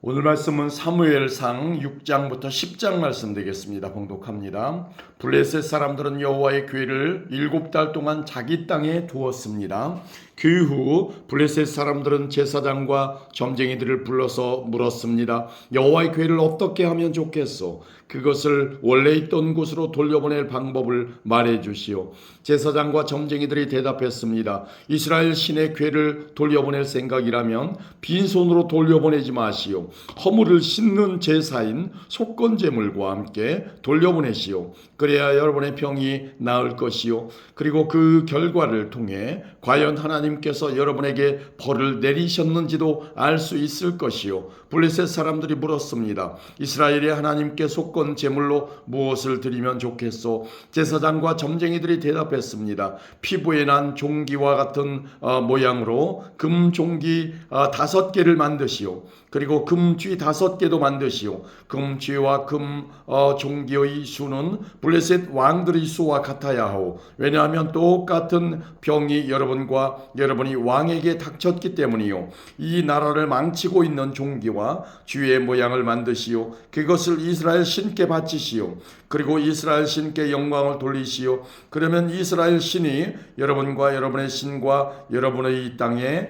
오늘 말씀은 사무엘상 6장부터 10장 말씀 되겠습니다. 봉독합니다. 블레셋 사람들은 여호와의 궤를 7달 동안 자기 땅에 두었습니다. 그 후 블레셋 사람들은 제사장과 점쟁이들을 불러서 물었습니다. 여호와의 궤를 어떻게 하면 좋겠소? 그것을 원래 있던 곳으로 돌려보낼 방법을 말해 주시오. 제사장과 점쟁이들이 대답했습니다. 이스라엘 신의 궤를 돌려보낼 생각이라면 빈손으로 돌려보내지 마시오. 허물을 씻는 제사인 속건제물과 함께 돌려보내시오. 그래야 여러분의 병이 나을 것이요. 그리고 그 결과를 통해 과연 하나님께서 여러분에게 벌을 내리셨는지도 알 수 있을 것이요. 블레셋 사람들이 물었습니다. 이스라엘의 하나님께 속건 제물로 무엇을 드리면 좋겠소? 제사장과 점쟁이들이 대답했습니다. 피부에 난 종기와 같은 모양으로 금 종기 5개를 만드시오. 그리고 금쥐 5개도 만드시오. 금쥐와 금 종기의 수는 블레셋 왕들의 수와 같아야 하오. 왜냐하면 똑같은 병이 여러분이 왕에게 닥쳤기 때문이요. 이 나라를 망치고 있는 종기와 쥐의 모양을 만드시오. 그것을 이스라엘 신께 바치시오. 그리고 이스라엘 신께 영광을 돌리시오. 그러면 이스라엘 신이 여러분과 여러분의 신과 여러분의 땅에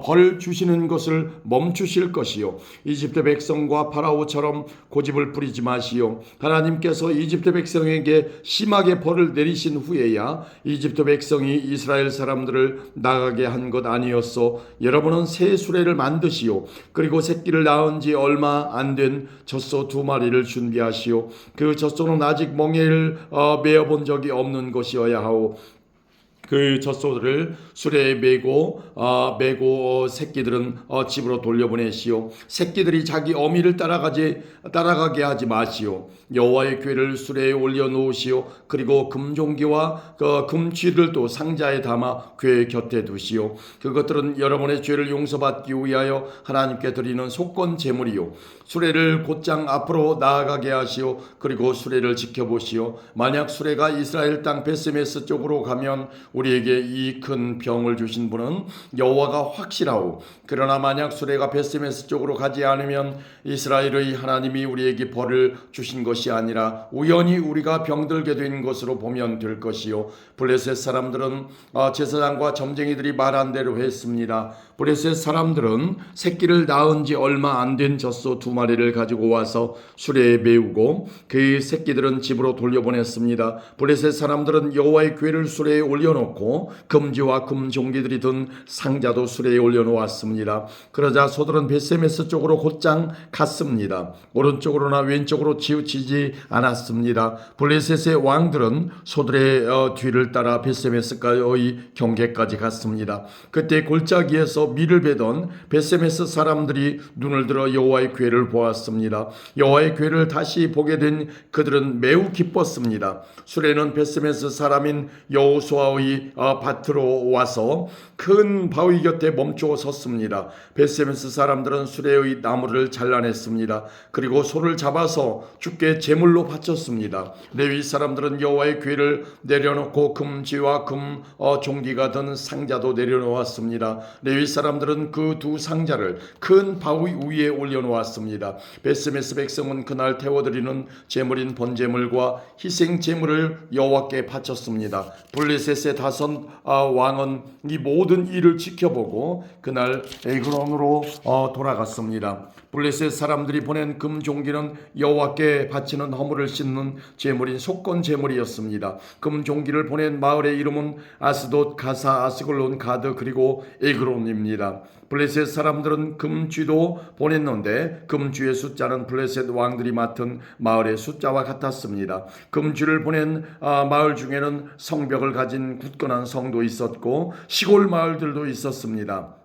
벌 주시는 것을 멈추실 것이요. 이집트 백성과 파라오처럼 고집을 부리지 마시오. 하나님께서 이집트 백성에게 심하게 벌을 내리신 후에야 이집트 백성이 이스라엘 사람들을 나가게 한 것 아니었소. 여러분은 새 수레를 만드시오. 그리고 새끼를 낳은 지 얼마 안 된 젖소 2마리를 준비하시오. 그 젖소는 아직 멍에를 메어본 적이 없는 것이어야 하오. 그 젖소들을 수레에 메고 새끼들은 집으로 돌려보내시오. 새끼들이 자기 어미를 따라가게 하지 마시오. 여호와의 궤를 수레에 올려놓으시오. 그리고 금종기와 금쥐를 또 상자에 담아 궤 곁에 두시오. 그것들은 여러분의 죄를 용서받기 위하여 하나님께 드리는 속건 제물이요. 수레를 곧장 앞으로 나아가게 하시오. 그리고 수레를 지켜보시오. 만약 수레가 이스라엘 땅 베스메스 쪽으로 가면 우리에게 이 큰 병을 주신 분은 여호와가 확실하오. 그러나 만약 수레가 베스메스 쪽으로 가지 않으면 이스라엘의 하나님이 우리에게 벌을 주신 것이 아니라 우연히 우리가 병들게 된 것으로 보면 될 것이요. 블레셋 사람들은 제사장과 점쟁이들이 말한 대로 했습니다. 블레셋 사람들은 새끼를 낳은 지 얼마 안 된 젖소 2마리를 가지고 와서 수레에 메우고 그 새끼들은 집으로 돌려보냈습니다. 블레셋 사람들은 여호와의 궤를 수레에 올려놓고 금지와 금종기들이 든 상자도 수레에 올려놓았습니다. 그러자 소들은 베세메스 쪽으로 곧장 갔습니다. 오른쪽으로나 왼쪽으로 치우치지 않았습니다. 블레셋의 왕들은 소들의 뒤를 따라 베세메스의 경계까지 갔습니다. 그때 골짜기에서 밀을 베던 베세메스 사람들이 눈을 들어 여호와의 궤를 보았습니다. 여호와의 궤를 다시 보게 된 그들은 매우 기뻤습니다. 수레는 베세메스 사람인 여호수아의 밭으로 와서 큰 바위 곁에 멈추어 섰습니다. 베세메스 사람들은 수레의 나무를 잘라냈습니다. 그리고 소를 잡아서 주께 제물로 바쳤습니다. 레위 사람들은 여호와의 궤를 내려놓고 금지와 금 종기가 든 상자도 내려놓았습니다. 레위 사람들은 그 2 상자를 큰 바위 위에 올려놓았습니다. 베스메스 백성은 그날 태워드리는 제물인 번제물과 희생 제물을 여호와께 바쳤습니다. 블레셋의 5 왕은 이 모든 일을 지켜보고 그날 에그론으로 돌아갔습니다. 블레셋 사람들이 보낸 금종기는 여호와께 바치는 허물을 씻는 제물인 속건 제물이었습니다. 금종기를 보낸 마을의 이름은 아스돗, 가사, 아스글론, 가드 그리고 에그론입니다. 블레셋 사람들은 금쥐도 보냈는데 금쥐의 숫자는 블레셋 왕들이 맡은 마을의 숫자와 같았습니다. 금쥐를 보낸 마을 중에는 성벽을 가진 굳건한 성도 있었고 시골 마을들도 있었습니다.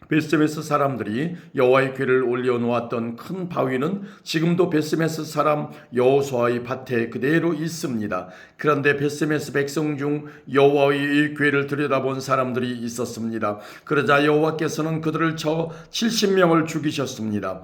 베스메스 사람들이 여호와의 궤를 올려놓았던 큰 바위는 지금도 베스메스 사람 여호수아의 밭에 그대로 있습니다. 그런데 베스메스 백성 중 여호와의 궤를 들여다본 사람들이 있었습니다. 그러자 여호와께서는 그들을 쳐 70명을 죽이셨습니다.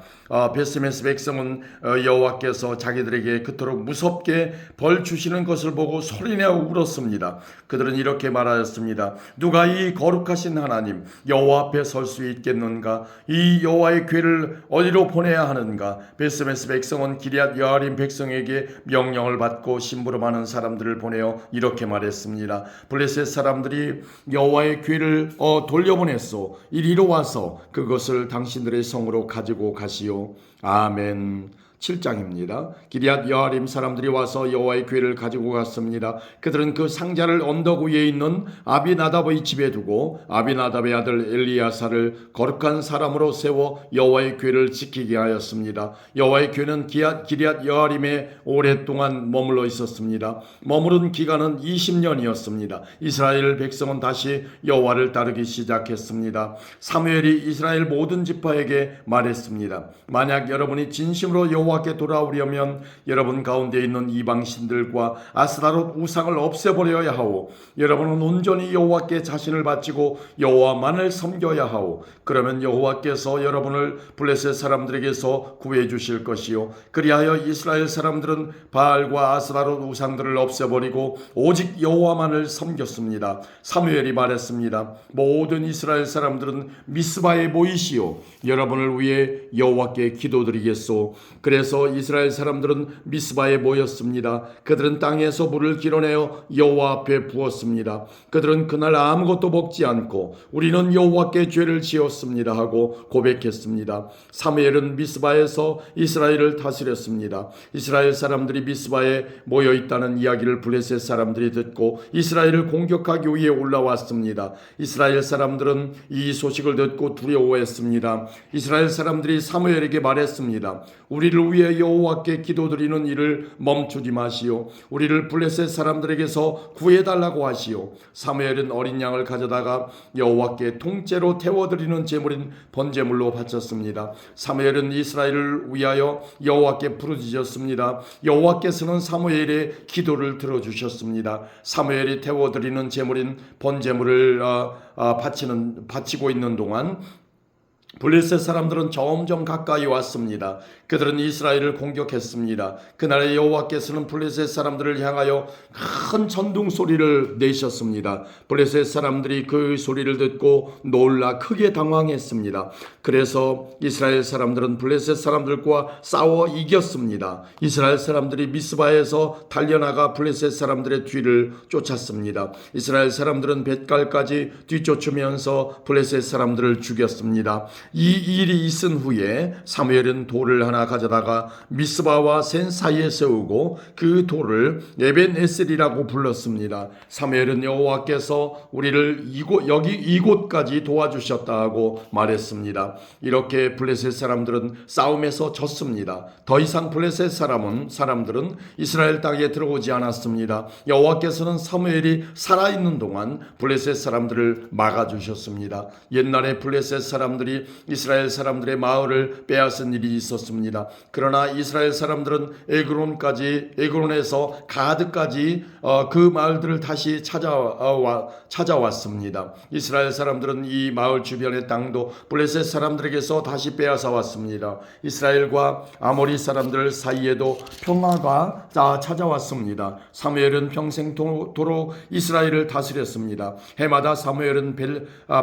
베스메스 백성은 여호와께서 자기들에게 그토록 무섭게 벌 주시는 것을 보고 소리내어 울었습니다. 그들은 이렇게 말하였습니다. 누가 이 거룩하신 하나님 여호와 앞에 설 수 있겠는가? 이 여호와의 괴를 어디로 보내야 하는가? 베스메스 백성은 기럇 여아림 백성에게 명령을 받고 심부름하는 사람들을 보내어 이렇게 말했습니다. 블레셋 사람들이 여호와의 괴를 돌려보냈소. 이리로 와서 그것을 당신들의 성으로 가지고 가시오. 아멘. 7장입니다. 기럇 여아림 사람들이 와서 여호와의 괴를 가지고 갔습니다. 그들은 그 상자를 언덕 위에 있는 아비나답의 집에 두고 아비나답의 아들 엘리야사를 거룩한 사람으로 세워 여호와의 괴를 지키게 하였습니다. 여호와의 괴는 기럇 여아림에 오랫동안 머물러 있었습니다. 머무른 기간은 20년이었습니다. 이스라엘 백성은 다시 여호와를 따르기 시작했습니다. 사무엘이 이스라엘 모든 지파에게 말했습니다. 만약 여러분이 진심으로 여호와께 돌아오려면 여러분 가운데 있는 이방신들과 아스타롯 우상을 없애버려야 하오. 여러분은 온전히 여호와께 자신을 바치고 여호와만을 섬겨야 하오. 그러면 여호와께서 여러분을 블레셋 사람들에게서 구해 주실 것이요, 그리하여 이스라엘 사람들은 바알과 아스타롯 우상들을 없애버리고 오직 여호와만을 섬겼습니다. 사무엘이 말했습니다. 모든 이스라엘 사람들은 미스바에 모이시오. 여러분을 위해 여호와께 기도드리겠소. 그래서 이스라엘 사람들은 미스바에 모였습니다. 그들은 땅에서 물을 길어내어 여호와 앞에 부었습니다. 그들은 그날 아무것도 먹지 않고 우리는 여호와께 죄를 지었습니다 하고 고백했습니다. 사무엘은 미스바에서 이스라엘을 다스렸습니다. 이스라엘 사람들이 미스바에 모여있다는 이야기를 블레셋 사람들이 듣고 이스라엘을 공격하기 위해 올라왔습니다. 이스라엘 사람들은 이 소식을 듣고 두려워했습니다. 이스라엘 사람들이 사무엘에게 말했습니다. 우리를 위해 여호와께 기도드리는 일을 멈추지 마시오. 우리를 블레셋 사람들에게서 구해달라고 하시오. 사무엘은 어린 양을 가져다가 여호와께 통째로 태워드리는 제물인 번제물로 바쳤습니다. 사무엘은 이스라엘을 위하여 여호와께 부르짖었습니다. 여호와께서는 사무엘의 기도를 들어주셨습니다. 사무엘이 태워드리는 제물인 번제물을 바치고 있는 동안 블레셋 사람들은 점점 가까이 왔습니다. 그들은 이스라엘을 공격했습니다. 그날에 여호와께서는 블레셋 사람들을 향하여 큰 천둥 소리를 내셨습니다. 블레셋 사람들이 그 소리를 듣고 놀라 크게 당황했습니다. 그래서 이스라엘 사람들은 블레셋 사람들과 싸워 이겼습니다. 이스라엘 사람들이 미스바에서 달려나가 블레셋 사람들의 뒤를 쫓았습니다. 이스라엘 사람들은 벳갈까지 뒤쫓으면서 블레셋 사람들을 죽였습니다. 이 일이 있은 후에 사무엘은 돌을 하나 가져다가 미스바와 센 사이에 세우고 그 돌을 에벤에셀이라고 불렀습니다. 사무엘은 여호와께서 우리를 이곳까지 도와주셨다 하고 말했습니다. 이렇게 블레셋 사람들은 싸움에서 졌습니다. 더 이상 블레셋 사람들은 이스라엘 땅에 들어오지 않았습니다. 여호와께서는 사무엘이 살아있는 동안 블레셋 사람들을 막아주셨습니다. 옛날에 블레셋 사람들이 이스라엘 사람들의 마을을 빼앗은 일이 있었습니다. 그러나 이스라엘 사람들은 에그론에서 가드까지 그 마을들을 다시 찾아왔습니다. 이스라엘 사람들은 이 마을 주변의 땅도 블레셋 사람들에게서 다시 빼앗아 왔습니다. 이스라엘과 아모리 사람들 사이에도 평화가 찾아왔습니다. 사무엘은 평생토록 이스라엘을 다스렸습니다. 해마다 사무엘은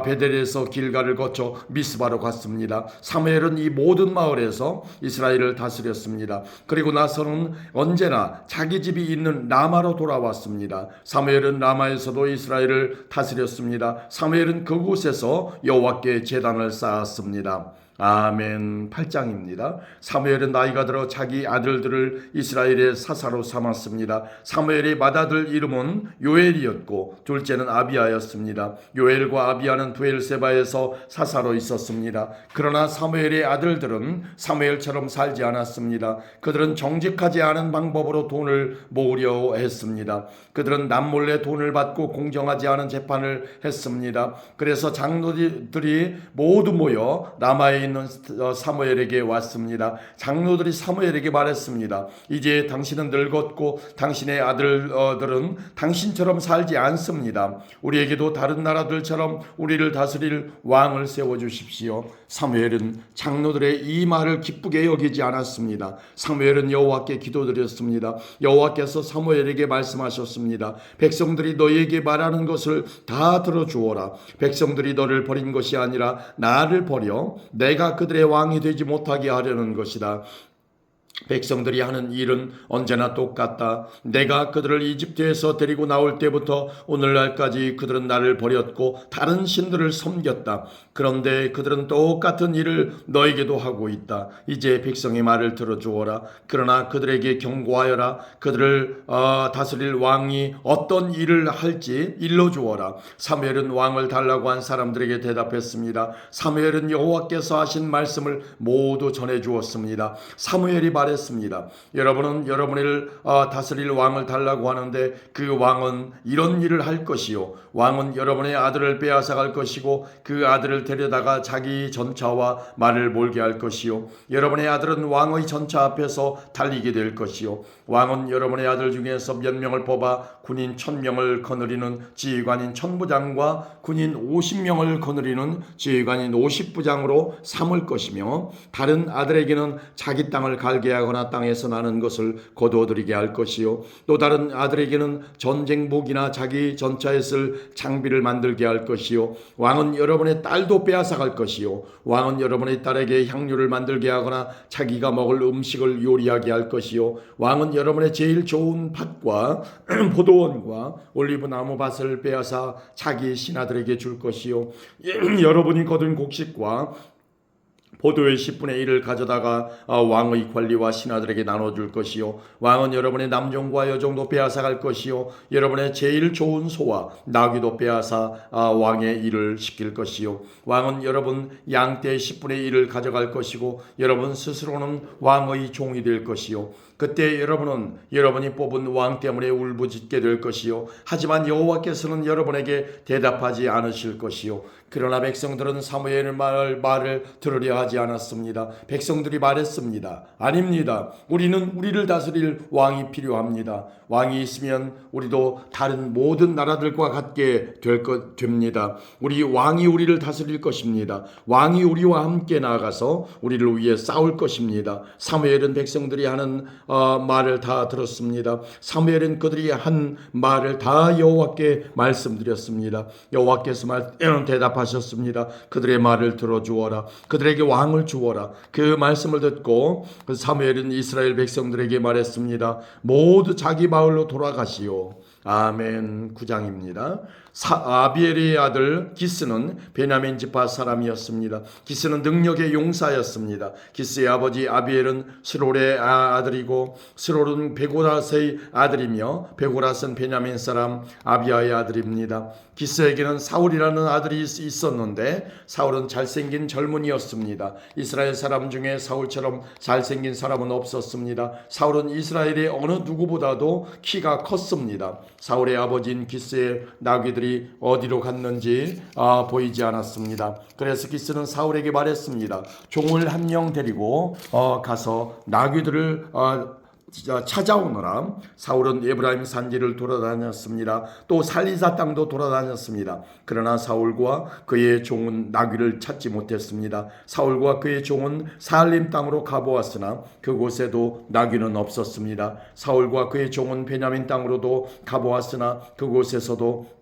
베델에서 길가를 거쳐 미스바로 갔습니다. 사무엘은 이 모든 마을에서 이스라엘을 다스렸습니다. 그리고 나서는 언제나 자기 집이 있는 라마로 돌아왔습니다. 사무엘은 라마에서도 이스라엘을 다스렸습니다. 사무엘은 그곳에서 여호와께 제단을 쌓았습니다. 아멘. 8장입니다. 사무엘은 나이가 들어 자기 아들들을 이스라엘의 사사로 삼았습니다. 사무엘의 맏아들 이름은 요엘이었고 둘째는 아비야였습니다. 요엘과 아비야는 브엘세바에서 사사로 있었습니다. 그러나 사무엘의 아들들은 사무엘처럼 살지 않았습니다. 그들은 정직하지 않은 방법으로 돈을 모으려 했습니다. 그들은 남몰래 돈을 받고 공정하지 않은 재판을 했습니다. 그래서 장로들이 모두 모여 라마에 있는 사무엘에게 왔습니다. 장로들이 사무엘에게 말했습니다. 이제 당신은 늙었고 당신의 아들들은 당신처럼 살지 않습니다. 우리에게도 다른 나라들처럼 우리를 다스릴 왕을 세워주십시오. 사무엘은 장로들의 이 말을 기쁘게 여기지 않았습니다. 사무엘은 여호와께 기도드렸습니다. 여호와께서 사무엘에게 말씀하셨습니다. 백성들이 너희에게 말하는 것을 다 들어주어라. 백성들이 너를 버린 것이 아니라 나를 버려 내가 그들의 왕이 되지 못하게 하려는 것이다. 백성들이 하는 일은 언제나 똑같다. 내가 그들을 이집트에서 데리고 나올 때부터 오늘날까지 그들은 나를 버렸고 다른 신들을 섬겼다. 그런데 그들은 똑같은 일을 너에게도 하고 있다. 이제 백성의 말을 들어주어라. 그러나 그들에게 경고하여라. 그들을 다스릴 왕이 어떤 일을 할지 일러주어라. 사무엘은 왕을 달라고 한 사람들에게 대답했습니다. 사무엘은 여호와께서 하신 말씀을 모두 전해주었습니다. 사무엘이 말했습니다. 여러분은 여러분을 다스릴 왕을 달라고 하는데 그 왕은 이런 일을 할 것이요, 왕은 여러분의 아들을 빼앗아갈 것이고 그 아들을 데려다가 자기 전차와 말을 몰게 할 것이요, 여러분의 아들은 왕의 전차 앞에서 달리게 될 것이요, 왕은 여러분의 아들 중에서 몇 명을 뽑아 군인 1000명을 거느리는 지휘관인 1000부장과 군인 50명을 거느리는 지휘관인 50부장으로 삼을 것이며 다른 아들에게는 자기 땅을 갈게 하거나 땅에서 나는 것을 거두어들이게 할 것이요, 또 다른 아들에게는 전쟁복이나 자기 전차에 쓸 장비를 만들게 할 것이요, 왕은 여러분의 딸도 빼앗아갈 것이요, 왕은 여러분의 딸에게 향료를 만들게 하거나 자기가 먹을 음식을 요리하게 할 것이요, 왕은 여러분의 제일 좋은 밭과 포도원과 올리브 나무 밭을 빼앗아 자기 신하들에게 줄 것이요, 여러분이 거둔 곡식과 포도의 10분의 1을 가져다가 왕의 관리와 신하들에게 나눠줄 것이요, 왕은 여러분의 남종과 여종도 빼앗아갈 것이요, 여러분의 제일 좋은 소와 나귀도 빼앗아 왕의 일을 시킬 것이요, 왕은 여러분 양떼의 10분의 1을 가져갈 것이고 여러분 스스로는 왕의 종이 될 것이요, 그때 여러분은 여러분이 뽑은 왕 때문에 울부짖게 될 것이요, 하지만 여호와께서는 여러분에게 대답하지 않으실 것이요. 그러나 백성들은 사무엘의 말을 들으려 하지 않았습니다. 백성들이 말했습니다. 아닙니다. 우리는 우리를 다스릴 왕이 필요합니다. 왕이 있으면 우리도 다른 모든 나라들과 같게 됩니다. 우리 왕이 우리를 다스릴 것입니다. 왕이 우리와 함께 나아가서 우리를 위해 싸울 것입니다. 사무엘은 백성들이 하는 말을 다 들었습니다. 사무엘은 그들이 한 말을 다 여호와께 말씀드렸습니다. 여호와께서 대답하셨습니다. 그들의 말을 들어주어라. 그들에게 왕을 주어라. 그 말씀을 듣고 사무엘은 이스라엘 백성들에게 말했습니다. 모두 자기 마을로 돌아가시오. 아멘. 9장입니다. 아비엘의 아들 기스는 베냐민 지파 사람이었습니다. 기스는 능력의 용사였습니다. 기스의 아버지 아비엘은 스롤의 아들이고 스롤은 베고라스의 아들이며 베고라스는 베냐민 사람 아비아의 아들입니다. 기스에게는 사울이라는 아들이 있었는데 사울은 잘생긴 젊은이였습니다. 이스라엘 사람 중에 사울처럼 잘생긴 사람은 없었습니다. 사울은 이스라엘의 어느 누구보다도 키가 컸습니다. 사울의 아버지인 기스의 나귀들이 어디로 갔는지 보이지 않았습니다. 그래서 기스는 사울에게 말했습니다. 종을 한 명 데리고 가서 나귀들을 찾아오너라. 사울은 에브라임 산지를 돌아다녔습니다. 또 살리사 땅도 돌아다녔습니다. 그러나 사울과 그의 종은 나귀를 찾지 못했습니다. 사울과 그의 종은 사알림 땅으로 가보았으나 그곳에도 나귀는 없었습니다. 사울과 그의 종은 베냐민 땅으로도 가보았으나 그곳에서도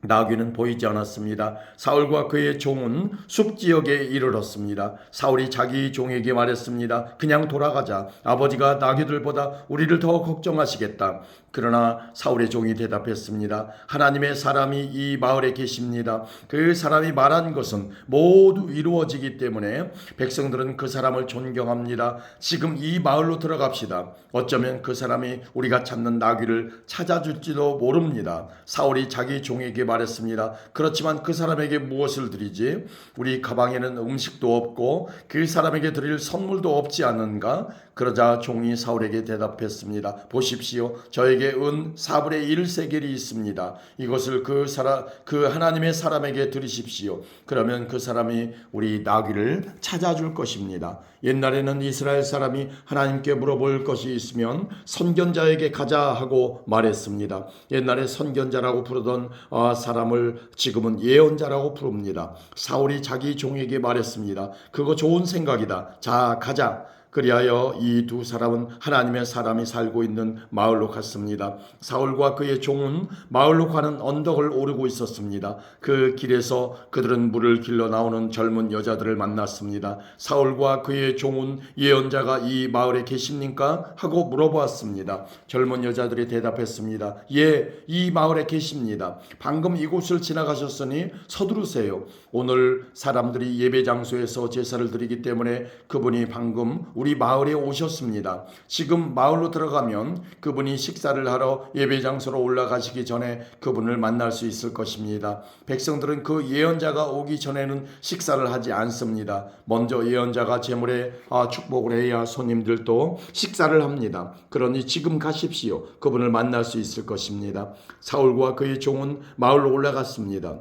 나귀는 보이지 않았습니다. 사울과 그의 종은 숲지역에 이르렀습니다. 사울이 자기 종에게 말했습니다. 그냥 돌아가자. 아버지가 나귀들보다 우리를 더 걱정하시겠다. 그러나 사울의 종이 대답했습니다. 하나님의 사람이 이 마을에 계십니다. 그 사람이 말한 것은 모두 이루어지기 때문에 백성들은 그 사람을 존경합니다. 지금 이 마을로 들어갑시다. 어쩌면 그 사람이 우리가 찾는 나귀를 찾아줄지도 모릅니다. 사울이 자기 종에게 말했습니다. 그렇지만 그 사람에게 무엇을 드리지? 우리 가방에는 음식도 없고 그 사람에게 드릴 선물도 없지 않는가? 그러자 종이 사울에게 대답했습니다. 보십시오. 저에게 은 4분의 1 세겔이 있습니다. 이것을 그 하나님의 사람에게 드리십시오. 그러면 그 사람이 우리 나귀를 찾아줄 것입니다. 옛날에는 이스라엘 사람이 하나님께 물어볼 것이 있으면 선견자에게 가자 하고 말했습니다. 옛날에 선견자라고 부르던 사람을 지금은 예언자라고 부릅니다. 사울이 자기 종에게 말했습니다. 그거 좋은 생각이다. 자, 가자. 그리하여 이 두 사람은 하나님의 사람이 살고 있는 마을로 갔습니다. 사울과 그의 종은 마을로 가는 언덕을 오르고 있었습니다. 그 길에서 그들은 물을 길러 나오는 젊은 여자들을 만났습니다. 사울과 그의 종은 예언자가 이 마을에 계십니까? 하고 물어보았습니다. 젊은 여자들이 대답했습니다. 예, 이 마을에 계십니다. 방금 이곳을 지나가셨으니 서두르세요. 오늘 사람들이 예배 장소에서 제사를 드리기 때문에 그분이 방금 우리 마을에 오셨습니다. 지금 마을로 들어가면 그분이 식사를 하러 예배 장소로 올라가시기 전에 그분을 만날 수 있을 것입니다. 백성들은 그 예언자가 오기 전에는 식사를 하지 않습니다. 먼저 예언자가 제물에 축복을 해야 손님들도 식사를 합니다. 그러니 지금 가십시오. 그분을 만날 수 있을 것입니다. 사울과 그의 종은 마을로 올라갔습니다.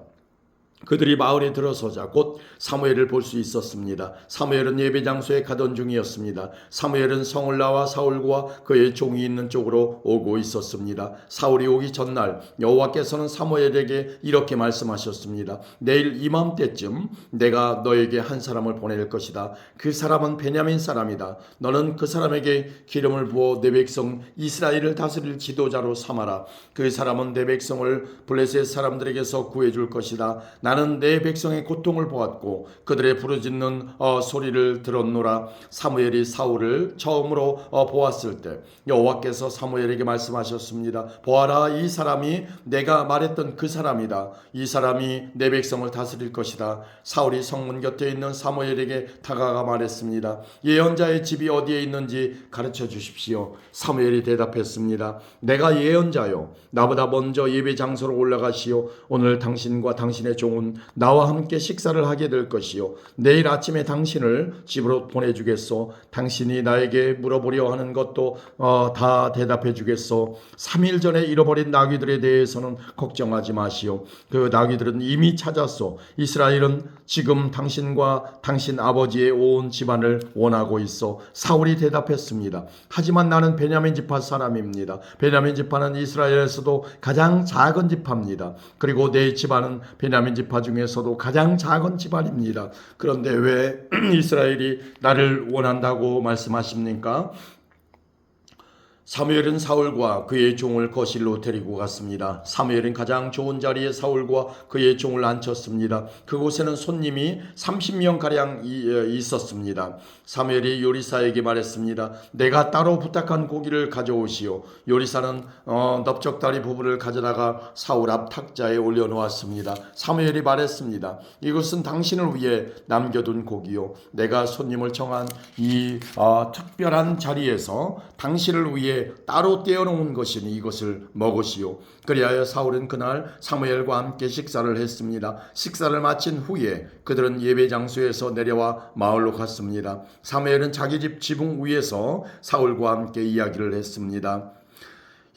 그들이 마을에 들어서자 곧 사무엘을 볼 수 있었습니다. 사무엘은 예배 장소에 가던 중이었습니다. 사무엘은 성을 나와 사울과 그의 종이 있는 쪽으로 오고 있었습니다. 사울이 오기 전날 여호와께서는 사무엘에게 이렇게 말씀하셨습니다. 내일 이맘때쯤 내가 너에게 한 사람을 보낼 것이다. 그 사람은 베냐민 사람이다. 너는 그 사람에게 기름을 부어 내 백성 이스라엘을 다스릴 지도자로 삼아라. 그 사람은 내 백성을 블레셋 사람들에게서 구해줄 것이다. 나는 내 백성의 고통을 보았고 그들의 부르짖는 소리를 들었노라. 사무엘이 사울을 처음으로 보았을 때 여호와께서 사무엘에게 말씀하셨습니다. 보아라, 이 사람이 내가 말했던 그 사람이다. 이 사람이 내 백성을 다스릴 것이다. 사울이 성문 곁에 있는 사무엘에게 다가가 말했습니다. 예언자의 집이 어디에 있는지 가르쳐 주십시오. 사무엘이 대답했습니다. 내가 예언자요. 나보다 먼저 예배 장소로 올라가시오. 오늘 당신과 당신의 종은 나와 함께 식사를 하게 될 것이요. 내일 아침에 당신을 집으로 보내주겠소. 당신이 나에게 물어보려 하는 것도 다 대답해 주겠소. 3일 전에 잃어버린 나귀들에 대해서는 걱정하지 마시오. 그 나귀들은 이미 찾았소. 이스라엘은 지금 당신과 당신 아버지의 온 집안을 원하고 있어. 사울이 대답했습니다. 하지만 나는 베냐민 지파 사람입니다. 베냐민 지파는 이스라엘에서도 가장 작은 지파입니다. 그리고 내 집안은 베냐민 지파 중에서도 가장 작은 집안입니다. 그런데 왜 이스라엘이 나를 원한다고 말씀하십니까? 사무엘은 사울과 그의 종을 거실로 데리고 갔습니다. 사무엘은 가장 좋은 자리에 사울과 그의 종을 앉혔습니다. 그곳에는 손님이 30명가량 있었습니다. 사무엘이 요리사에게 말했습니다. 내가 따로 부탁한 고기를 가져오시오. 요리사는 넓적다리 부분을 가져다가 사울 앞 탁자에 올려놓았습니다. 사무엘이 말했습니다. 이것은 당신을 위해 남겨둔 고기요. 내가 손님을 청한 이 특별한 자리에서 당신을 위해 따로 떼어놓은 것이니 이것을 먹으시오. 그리하여 사울은 그날 사무엘과 함께 식사를 했습니다. 식사를 마친 후에 그들은 예배 장소에서 내려와 마을로 갔습니다. 사무엘은 자기 집 지붕 위에서 사울과 함께 이야기를 했습니다.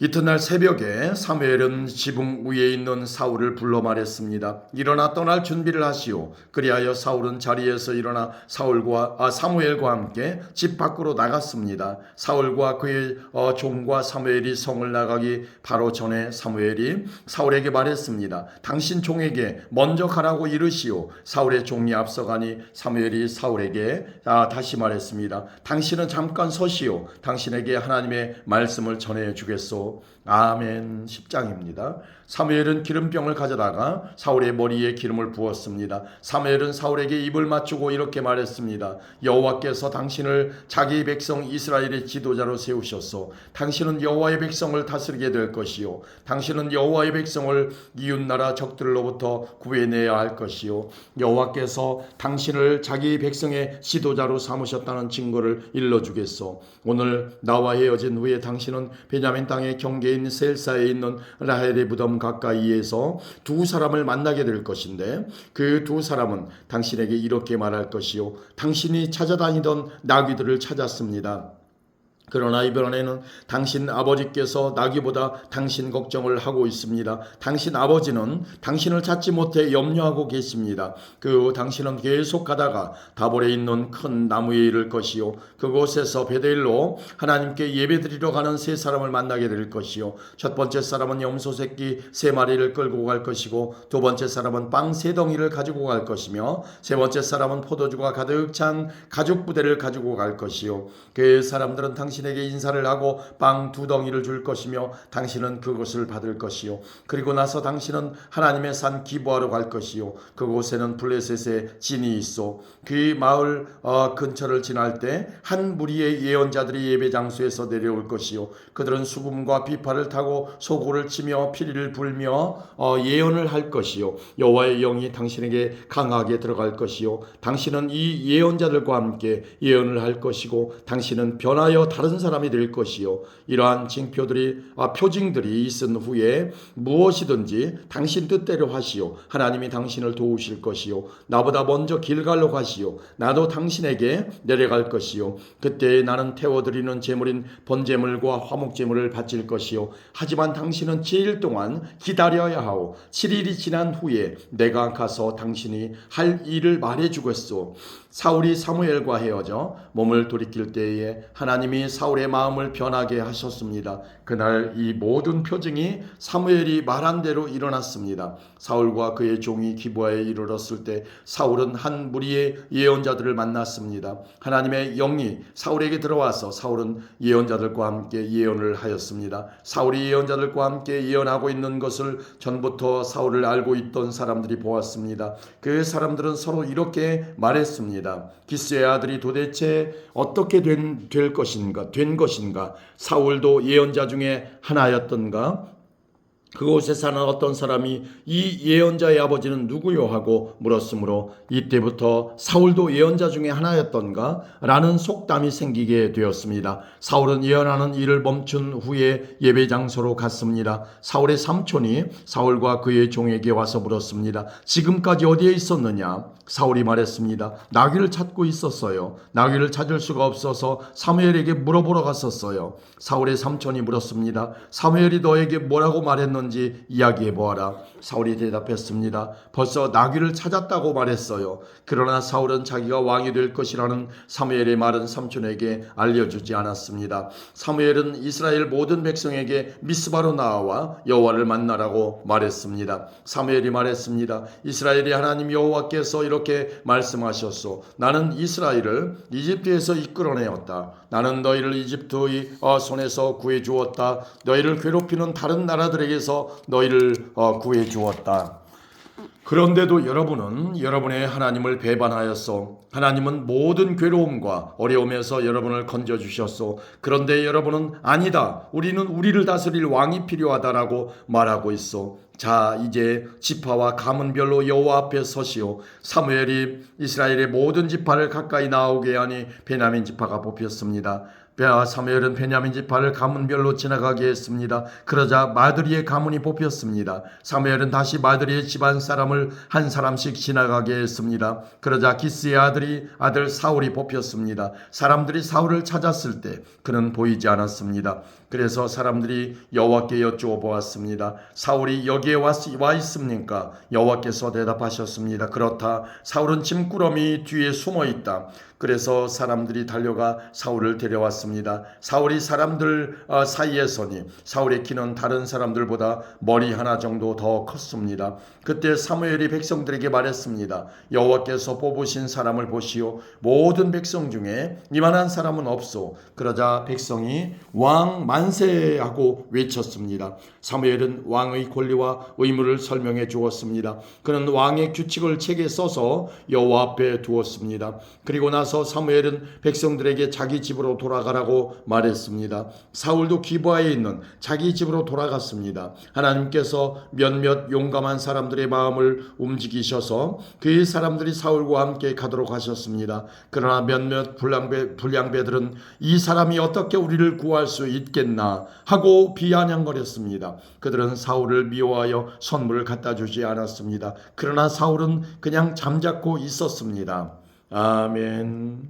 이튿날 새벽에 사무엘은 지붕 위에 있는 사울을 불러 말했습니다. 일어나 떠날 준비를 하시오. 그리하여 사울은 자리에서 일어나 사무엘과 함께 집 밖으로 나갔습니다. 사울과 그의 종과 사무엘이 성을 나가기 바로 전에 사무엘이 사울에게 말했습니다. 당신 종에게 먼저 가라고 이르시오. 사울의 종이 앞서가니 사무엘이 사울에게 다시 말했습니다. 당신은 잠깐 서시오. 당신에게 하나님의 말씀을 전해 주겠소. 아멘. 10장입니다. 사무엘은 기름병을 가져다가 사울의 머리에 기름을 부었습니다. 사무엘은 사울에게 입을 맞추고 이렇게 말했습니다. 여호와께서 당신을 자기 백성 이스라엘의 지도자로 세우셨소. 당신은 여호와의 백성을 다스리게 될 것이요. 당신은 여호와의 백성을 이웃나라 적들로부터 구해내야 할 것이요. 여호와께서 당신을 자기 백성의 지도자로 삼으셨다는 증거를 일러주겠소. 오늘 나와 헤어진 후에 당신은 베냐민 땅의 경계인 셀사에 있는 라헬의 무덤 가까이에서 두 사람을 만나게 될 것인데 그 두 사람은 당신에게 이렇게 말할 것이요 당신이 찾아다니던 나귀들을 찾았습니다. 그러나 이번에는 당신 아버지께서 나귀보다 당신 걱정을 하고 있습니다. 당신 아버지는 당신을 찾지 못해 염려하고 계십니다. 그 당신은 계속 가다가 다볼에 있는 큰 나무에 이를 것이요 그곳에서 베델로 하나님께 예배드리러 가는 세 사람을 만나게 될 것이요 첫 번째 사람은 염소 새끼 세 마리를 끌고 갈 것이고 두 번째 사람은 빵 세 덩이를 가지고 갈 것이며 세 번째 사람은 포도주가 가득 찬 가죽 부대를 가지고 갈 것이요 그 사람들은 당신에게 인사를 하고 빵 두 덩이를 줄 것이며 당신은 그것을 받을 것이요 그리고 나서 당신은 하나님의 산 기브아로 갈 것이요 그곳에는 블레셋의 진이 있어 그 마을 근처를 지날 때 한 무리의 예언자들이 예배 장소에서 내려올 것이요 그들은 수금과 비파를 타고 소고를 치며 피리를 불며 예언을 할 것이요 여호와의 영이 당신에게 강하게 들어갈 것이요 당신은 이 예언자들과 함께 예언을 할 것이고 당신은 변하여 다른 사람이 될 것이요 이러한 표징들이 있은 후에 무엇이든지 당신 뜻대로 하시오 하나님이 당신을 도우실 것이요 나보다 먼저 길갈로 가시오 나도 당신에게 내려갈 것이요 그때 나는 태워드리는 제물인 번제물과 화목제물을 바칠 것이요 하지만 당신은 7일 동안 기다려야 하오 7일이 지난 후에 내가 가서 당신이 할 일을 말해주겠소 사울이 사무엘과 헤어져 몸을 돌이킬 때에 하나님이 사울의 마음을 변하게 하셨습니다. 그날 이 모든 표징이 사무엘이 말한 대로 일어났습니다. 사울과 그의 종이 기브아에 이르렀을 때 사울은 한 무리의 예언자들을 만났습니다. 하나님의 영이 사울에게 들어와서 사울은 예언자들과 함께 예언을 하였습니다. 사울이 예언자들과 함께 예언하고 있는 것을 전부터 사울을 알고 있던 사람들이 보았습니다. 그 사람들은 서로 이렇게 말했습니다. 기스의 아들이 도대체 어떻게 된 것인가? 사울도 예언자 중에 하나였던가? 그곳에 사는 어떤 사람이 이 예언자의 아버지는 누구요 하고 물었으므로 이때부터 사울도 예언자 중에 하나였던가 라는 속담이 생기게 되었습니다. 사울은 예언하는 일을 멈춘 후에 예배 장소로 갔습니다. 사울의 삼촌이 사울과 그의 종에게 와서 물었습니다. 지금까지 어디에 있었느냐? 사울이 말했습니다. 나귀를 찾고 있었어요. 나귀를 찾을 수가 없어서 사무엘에게 물어보러 갔었어요. 사울의 삼촌이 물었습니다. 사무엘이 너에게 뭐라고 말했는지 이야기해 보아라. 사울이 대답했습니다. 벌써 나귀를 찾았다고 말했어요. 그러나 사울은 자기가 왕이 될 것이라는 사무엘의 말은 삼촌에게 알려주지 않았습니다. 사무엘은 이스라엘 모든 백성에게 미스바로 나와 여호와를 만나라고 말했습니다. 사무엘이 말했습니다. 이스라엘의 하나님 여호와께서 이렇게 말씀하셨소. 나는 이스라엘을 이집트에서 이끌어내었다. 나는 너희를 이집트의 손에서 구해주었다. 너희를 괴롭히는 다른 나라들에게서 너희를 구해주었다. 그런데도 여러분은 여러분의 하나님을 배반하였소. 하나님은 모든 괴로움과 어려움에서 여러분을 건져주셨소. 그런데 여러분은 아니다. 우리는 우리를 다스릴 왕이 필요하다라고 말하고 있어. 자, 이제 지파와 가문별로 여호와 앞에 서시오. 사무엘이 이스라엘의 모든 지파를 가까이 나오게 하니 베냐민 지파가 뽑혔습니다. 사무엘은 베냐민 지파를 가문별로 지나가게 했습니다. 그러자 마드리의 가문이 뽑혔습니다. 사무엘은 다시 마드리의 집안 사람을 한 사람씩 지나가게 했습니다. 그러자 기스의 아들 사울이 뽑혔습니다. 사람들이 사울을 찾았을 때 그는 보이지 않았습니다. 그래서 사람들이 여호와께 여쭈어 보았습니다. 사울이 여기에 와 있습니까? 여호와께서 대답하셨습니다. 그렇다. 사울은 짐꾸러미 뒤에 숨어 있다. 그래서 사람들이 달려가 사울을 데려왔습니다. 사울이 사람들 사이에 서니 사울의 키는 다른 사람들보다 머리 하나 정도 더 컸습니다. 그때 사무엘이 백성들에게 말했습니다. 여호와께서 뽑으신 사람을 보시오. 모든 백성 중에 이만한 사람은 없소. 그러자 백성이 왕 만세하고 외쳤습니다. 사무엘은 왕의 권리와 의무를 설명해 주었습니다. 그는 왕의 규칙을 책에 써서 여호와 앞에 두었습니다. 그리고 나서 나서 사무엘은 백성들에게 자기 집으로 돌아가라고 말했습니다. 사울도 기브아에 있는 자기 집으로 돌아갔습니다. 하나님께서 몇몇 용감한 사람들의 마음을 움직이셔서 그 사람들이 사울과 함께 가도록 하셨습니다. 그러나 몇몇 불량배들은 이 사람이 어떻게 우리를 구할 수 있겠나 하고 비아냥거렸습니다. 그들은 사울을 미워하여 선물을 갖다 주지 않았습니다. 그러나 사울은 그냥 잠자코 있었습니다. 아멘.